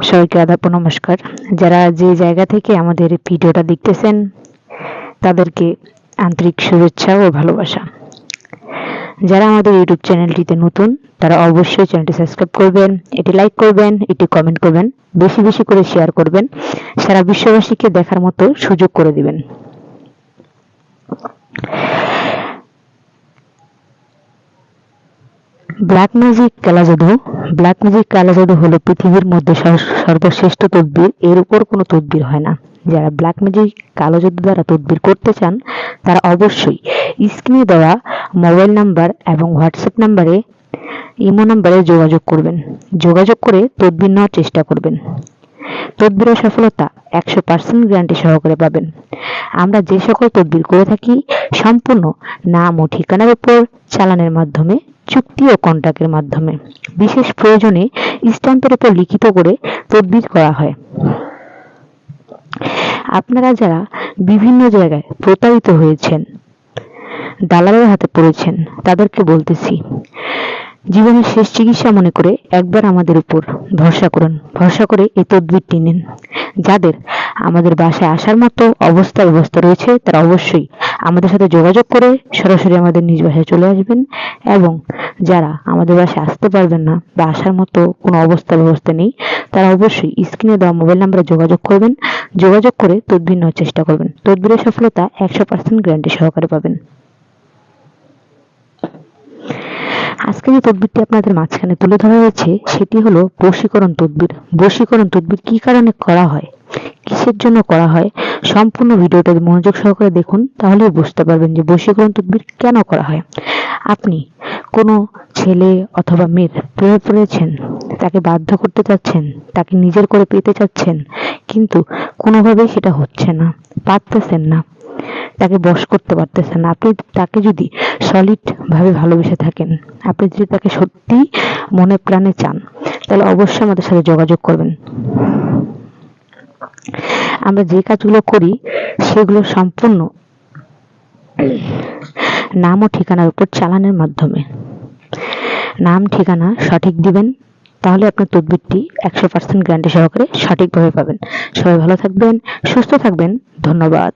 সবাইকে আদাব ও নমস্কার। যারা যে জায়গা থেকে আমাদের ভিডিওটা দেখতেছেন তাদেরকে আন্তরিক শুভেচ্ছা ও ভালোবাসা। যারা আমাদের ইউটিউব চ্যানেলটিতে নতুন তারা অবশ্যই চ্যানেলটি সাবস্ক্রাইব করবেন, এটি লাইক করবেন, এটি কমেন্ট করবেন, বেশি বেশি করে শেয়ার করবেন, সারা বিশ্ববাসীকে দেখার মতো সুযোগ করে দিবেন। ব্ল্যাক ম্যাজিক কালা জাদু হলো পৃথিবীর মধ্যে সর্বশ্রেষ্ঠ তদবির। এর উপর কোনো তদবির হয় না। যারা ব্ল্যাক ম্যাজিক কালো জাদু দ্বারা তদবির করতে চান তারা অবশ্যই স্ক্রিনে দেওয়া মোবাইল নাম্বার এবং হোয়াটসঅ্যাপ নাম্বারে, ইমো নাম্বারে যোগাযোগ করে তদবির নেওয়ার চেষ্টা করবেন। তদবিরের সফলতা 100% গ্যারান্টি সহকারে পাবেন। আমরা যে সকল তদবির করে থাকি সম্পূর্ণ নাম ও ঠিকানার উপর চালানের মাধ্যমে, চুক্তি ও কন্ট্রাক্টের মাধ্যমে, বিশেষ প্রয়োজনে স্ট্যাম্পের উপর লিখিত করে তদবির করা হয়। আপনারা যারা বিভিন্ন জায়গায় প্রতারিত হয়েছেন, দালালের হাতে পড়েছেন, তাদেরকে বলতেছি জীবনের শেষ চিকিৎসা মনে করে একবার আমাদের উপর ভরসা করে এই তদবিরটি নিন। যাদের আমাদের বাসায় আসার মতো ব্যবস্থা রয়েছে তারা অবশ্যই আমাদের সাথে যোগাযোগ করে সরাসরি আমাদের নিজ বাসায় চলে আসবেন, এবং যারা আমাদের বাসায় আসতে পারবেন না বা আসার মতো কোনো ব্যবস্থা নেই তারা অবশ্যই স্ক্রিনে দেওয়া মোবাইল নাম্বারে যোগাযোগ করে তদবির নেওয়ার চেষ্টা করবেন। তদবিরের সফলতা 100% গ্যারান্টি সহকারে পাবেন। আজকে যে তদবিরটি আপনাদের মাঝখানে তুলে ধরা হয়েছে সেটি হলো বশীকরণ তদবির। বশীকরণ তদবির কি কারণে করা হয়, কিসের জন্য করা হয়, সম্পূর্ণ ভিডিওটা মনোযোগ সহকারে দেখুন, তাহলে বুঝতে পারবেন যে বশীকরণ তদবির কেন করা হয়। আপনি কোনো ছেলে অথবা মেয়ের প্রেমে পড়েছেন, তাকে বাধ্য করতে চাচ্ছেন, তাকে নিজের করে পেতে চাচ্ছেন, কিন্তু কোনোভাবেই সেটা হচ্ছে না, পারতেছেন না, তাকে বশ করতে পারতেছেন না। আপনি তাকে যদি সলিড ভাবে ভালোবেসে থাকেন, আপনি যদি তাকে সত্যি মনে প্রাণে চান, তাহলে অবশ্যই আমাদের সাথে যোগাযোগ করবেন। আমরা যে কাজগুলো করি সেগুলো সম্পূর্ণ নাম ও ঠিকানার উপর চালানের মাধ্যমে। নাম ঠিকানা সঠিক দিবেন, তাহলে আপনার তদবিরটি 100% গ্যারান্টি সহকারে সঠিকভাবে পাবেন। সবাই ভালো থাকবেন, সুস্থ থাকবেন। ধন্যবাদ।